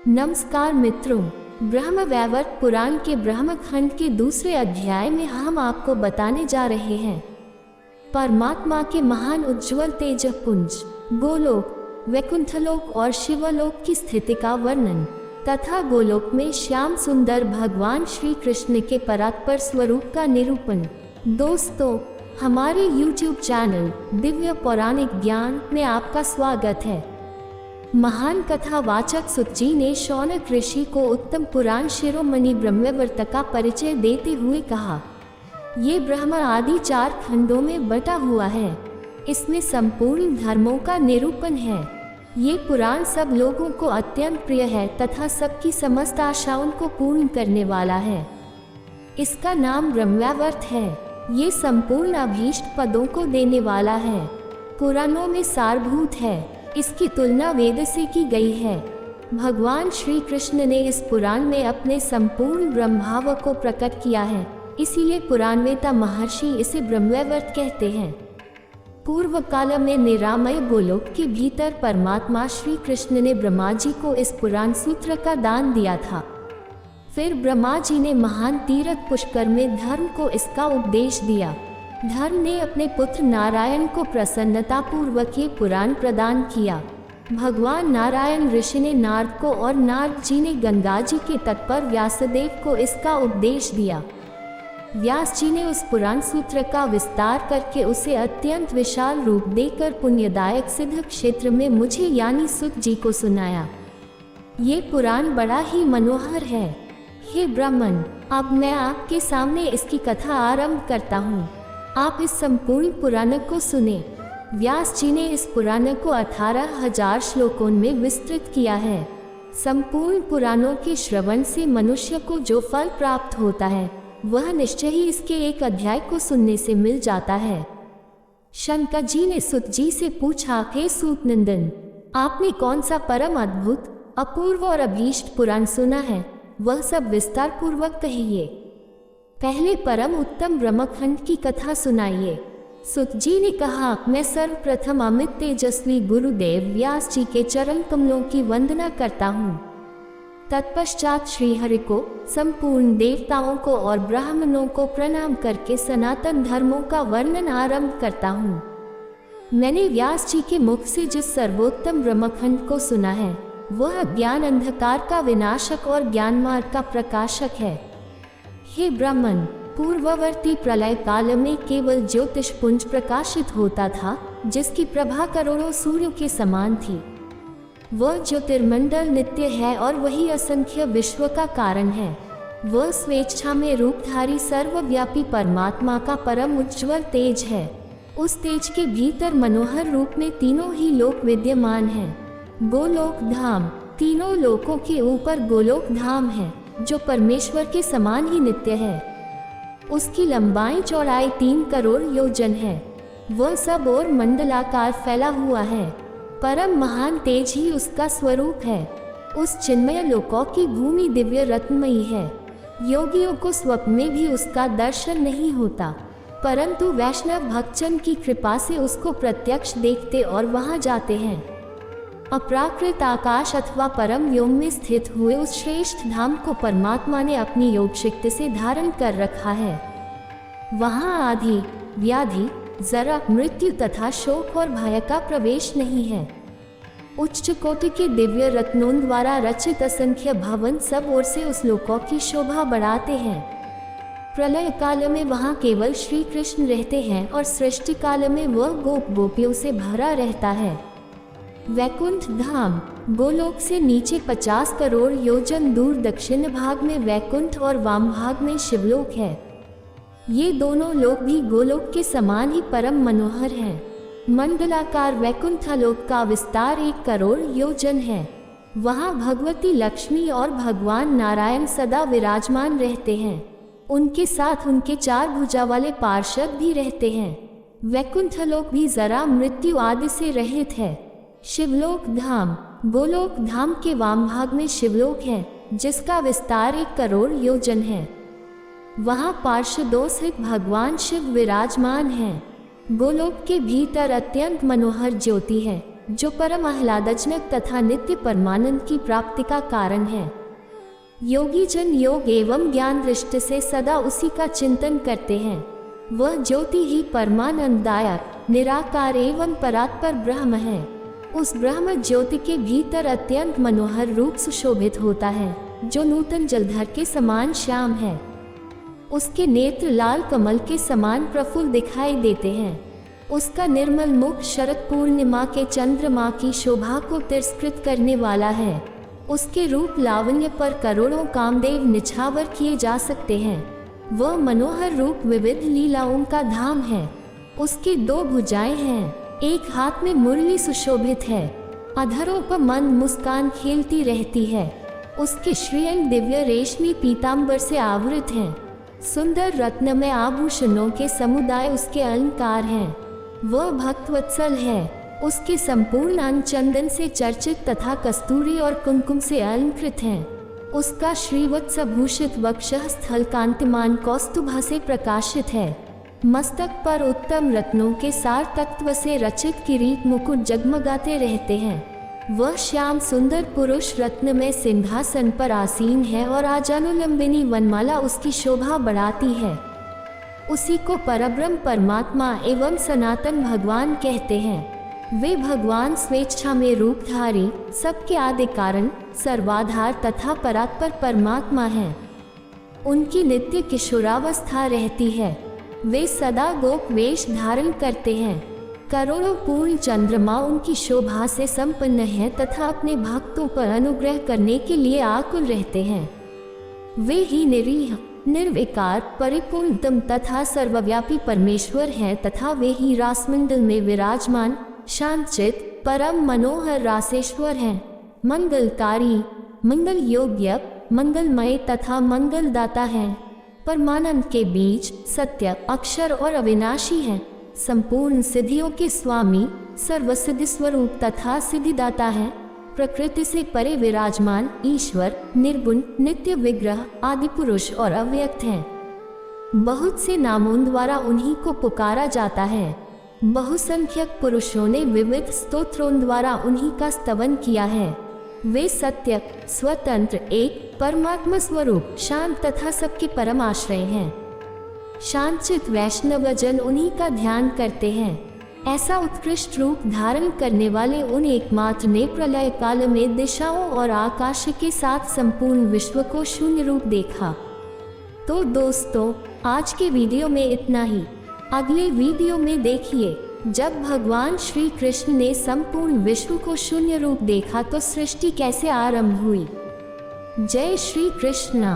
नमस्कार मित्रों, ब्रह्म वैवर्त पुराण के ब्रह्मखंड के दूसरे अध्याय में हम आपको बताने जा रहे हैं परमात्मा के महान उज्ज्वल तेजपुंज गोलोक, वैकुंठलोक और शिवलोक की स्थिति का वर्णन तथा गोलोक में श्याम सुंदर भगवान श्री कृष्ण के परात्पर स्वरूप का निरूपण। दोस्तों, हमारे YouTube चैनल दिव्य पौराणिक ज्ञान में आपका स्वागत है। महान कथावाचक सुत जी ने शौनक ऋषि को उत्तम पुराण शिरोमणि ब्रह्मवैवर्त का परिचय देते हुए कहा, ये ब्रह्म आदि 4 खंडों में बटा हुआ है। इसमें संपूर्ण धर्मों का निरूपण है। ये पुराण सब लोगों को अत्यंत प्रिय है तथा सबकी समस्त आशाओं को पूर्ण करने वाला है। इसका नाम ब्रह्मवैवर्त है। ये संपूर्ण अभीष्ट पदों को देने वाला है। पुराणों में सारभूत है। इसकी तुलना वेद से की गई है। भगवान श्री कृष्ण ने इस पुराण में अपने संपूर्ण ब्रह्मभाव को प्रकट किया है, इसीलिए पुराणवेता महर्षि इसे ब्रह्मवैवर्त कहते हैं। पूर्व काल में निरामय गोलोक के भीतर परमात्मा श्री कृष्ण ने ब्रह्मा जी को इस पुराण सूत्र का दान दिया था। फिर ब्रह्मा जी ने महान तीर्थ पुष्कर में धर्म को इसका उपदेश दिया। धर्म ने अपने पुत्र नारायण को प्रसन्नता पूर्वक ये पुराण प्रदान किया। भगवान नारायण ऋषि ने नारद को और नारद जी ने गंगा जी के तट पर व्यासदेव को इसका उपदेश दिया। व्यास जी ने उस पुराण सूत्र का विस्तार करके उसे अत्यंत विशाल रूप देकर पुण्यदायक सिद्ध क्षेत्र में मुझे यानी सुत जी को सुनाया। ये पुराण बड़ा ही मनोहर है। हे ब्राह्मण, अब मैं आपके सामने इसकी कथा आरंभ करता हूँ। आप इस संपूर्ण पुराण को सुने। व्यास जी ने इस पुराण को 18,000 श्लोकों में विस्तृत किया है। संपूर्ण पुराणों के श्रवण से मनुष्य को जो फल प्राप्त होता है वह निश्चय ही इसके एक अध्याय को सुनने से मिल जाता है। शनका जी ने सुत जी से पूछा, हे सूत नंदन, आपने कौन सा परम अद्भुत, अपूर्व और अभीष्ट पुराण सुना है, वह सब विस्तार पूर्वक कहिए। पहले परम उत्तम ब्रह्मखंड की कथा सुनाइए। सुत जी ने कहा, मैं सर्वप्रथम अमित तेजस्वी गुरुदेव व्यास जी के चरण कमलों की वंदना करता हूँ। तत्पश्चात श्रीहरि को, संपूर्ण देवताओं को और ब्राह्मणों को प्रणाम करके सनातन धर्मों का वर्णन आरंभ करता हूँ। मैंने व्यास जी के मुख से जिस सर्वोत्तम ब्रह्मखंड को सुना है वह ज्ञान अंधकार का विनाशक और ज्ञान मार्ग का प्रकाशक है। हे ब्राह्मण, पूर्ववर्ती प्रलय काल में केवल ज्योतिषपुंज प्रकाशित होता था जिसकी प्रभा करोड़ों सूर्यों के समान थी। वह ज्योतिर्मंडल नित्य है और वही असंख्य विश्व का कारण है। वह स्वेच्छा में रूपधारी सर्वव्यापी परमात्मा का परम उज्ज्वल तेज है। उस तेज के भीतर मनोहर रूप में तीनों ही लोक विद्यमान हैं। गोलोक धाम, तीनों लोकों के ऊपर गोलोक धाम है जो परमेश्वर के समान ही नित्य है। उसकी लंबाई चौड़ाई 3 करोड़ योजन है। वह सब और मंडलाकार फैला हुआ है। परम महान तेज ही उसका स्वरूप है। उस चिन्मय लोकों की भूमि दिव्य रत्नमयी है। योगियों को स्वप्न में भी उसका दर्शन नहीं होता, परंतु वैष्णव भक्तजन की कृपा से उसको प्रत्यक्ष देखते और वहां जाते हैं। अप्राकृत आकाश अथवा परम व्योम में स्थित हुए उस श्रेष्ठ धाम को परमात्मा ने अपनी योग शक्ति से धारण कर रखा है। वहाँ आदि, व्याधि, जरा, मृत्यु तथा शोक और भय का प्रवेश नहीं है। उच्च कोटि के दिव्य रत्नों द्वारा रचित असंख्य भवन सब ओर से उस लोकों की शोभा बढ़ाते हैं। प्रलय काल में वहाँ केवल श्री कृष्ण रहते हैं और सृष्टि काल में वह गोप गोपियों से भरा रहता है। वैकुंठ धाम, गोलोक से नीचे 50 करोड़ योजन दूर दक्षिण भाग में वैकुंठ और वाम भाग में शिवलोक है। ये दोनों लोक भी गोलोक के समान ही परम मनोहर हैं। मंडलाकार वैकुंठलोक का विस्तार 1 करोड़ योजन है। वहाँ भगवती लक्ष्मी और भगवान नारायण सदा विराजमान रहते हैं। उनके साथ उनके 4 भुजा वाले पार्षद भी रहते हैं। वैकुंठलोक भी जरा, मृत्यु आदि से रहित है। शिवलोक धाम, गोलोक धाम के वाम भाग में शिवलोक है जिसका विस्तार 1 करोड़ योजन है। वहाँ पार्षदों सहित भगवान शिव विराजमान हैं। गोलोक के भीतर अत्यंत मनोहर ज्योति है जो परम आह्लादजनक तथा नित्य परमानंद की प्राप्ति का कारण है। योगी जन योग एवं ज्ञान दृष्टि से सदा उसी का चिंतन करते हैं। वह ज्योति ही परमानंददायक निराकार एवं परात्पर ब्रह्म है। उस ब्रह्म ज्योति के भीतर अत्यंत मनोहर रूप सुशोभित होता है, जो नूतन जलधर के समान श्याम है। उसके नेत्र लाल कमल के समान प्रफुल्ल दिखाई देते हैं। उसका निर्मल मुख शरद पूर्णिमा के चंद्रमा की शोभा को तिरस्कृत करने वाला है। उसके रूप लावण्य पर करोड़ों कामदेव निछावर किए जा सकते हैं। वह मनोहर रूप विविध लीलाओं का धाम है। उसकी 2 भुजाएं हैं, एक हाथ में मुरली सुशोभित है, अधरों पर मंद मुस्कान खेलती रहती है। उसके श्रीअंग दिव्य रेशमी पीतांबर से आवृत हैं। सुंदर रत्नमय आभूषणों के समुदाय उसके अलंकार हैं। वह भक्तवत्सल है। उसके संपूर्ण अंग चंदन से चर्चित तथा कस्तूरी और कुमकुम से अलंकृत हैं। उसका श्रीवत्स भूषित वक्षः स्थल कांतिमान कौस्तुभा से प्रकाशित है। मस्तक पर उत्तम रत्नों के सार तत्व से रचित किरीट मुकुट जगमगाते रहते हैं। वह श्याम सुंदर पुरुष रत्नमय सिंहासन पर आसीन है और आजानुलंबिनी वनमाला उसकी शोभा बढ़ाती है। उसी को परब्रह्म परमात्मा एवं सनातन भगवान कहते हैं। वे भगवान स्वेच्छा में रूपधारी, सबके आदि कारण, सर्वाधार तथा परात्पर परमात्मा हैं। उनकी नित्य किशोरावस्था रहती है। वे सदा गोप वेश धारण करते हैं। करोड़ों पूर्ण चंद्रमा उनकी शोभा से संपन्न है तथा अपने भक्तों पर अनुग्रह करने के लिए आकुल रहते हैं। वे ही निरीह, निर्विकार, परिपूर्णतम तथा सर्वव्यापी परमेश्वर हैं तथा वे ही रासमंडल में विराजमान शांतचित परम मनोहर रासेश्वर हैं। मंगलकारी, मंगल योग्य, मंगलमय तथा मंगलदाता हैं। परमानंद के बीज, सत्य, अक्षर और अविनाशी हैं। संपूर्ण सिद्धियों के स्वामी, सर्वसिद्धि स्वरूप तथा सिद्धिदाता हैं। प्रकृति से परे विराजमान ईश्वर, निर्गुण, नित्य विग्रह, आदि पुरुष और अव्यक्त हैं। बहुत से नामों द्वारा उन्हीं को पुकारा जाता है। बहुसंख्यक पुरुषों ने विविध स्तोत्रों द्वारा उन्हीं का स्तवन किया है। वे सत्य, स्वतंत्र, एक परमात्मा स्वरूप, शांत तथा सबके परम आश्रय हैं। शांतचित वैष्णवजन उन्हीं का ध्यान करते हैं। ऐसा उत्कृष्ट रूप धारण करने वाले उन एकमात्र ने प्रलय काल में दिशाओं और आकाश के साथ संपूर्ण विश्व को शून्य रूप देखा। तो दोस्तों, आज के वीडियो में इतना ही। अगले वीडियो में देखिए, जब भगवान श्री कृष्ण ने संपूर्ण विश्व को शून्य रूप देखा तो सृष्टि कैसे आरंभ हुई। जय श्री कृष्ण।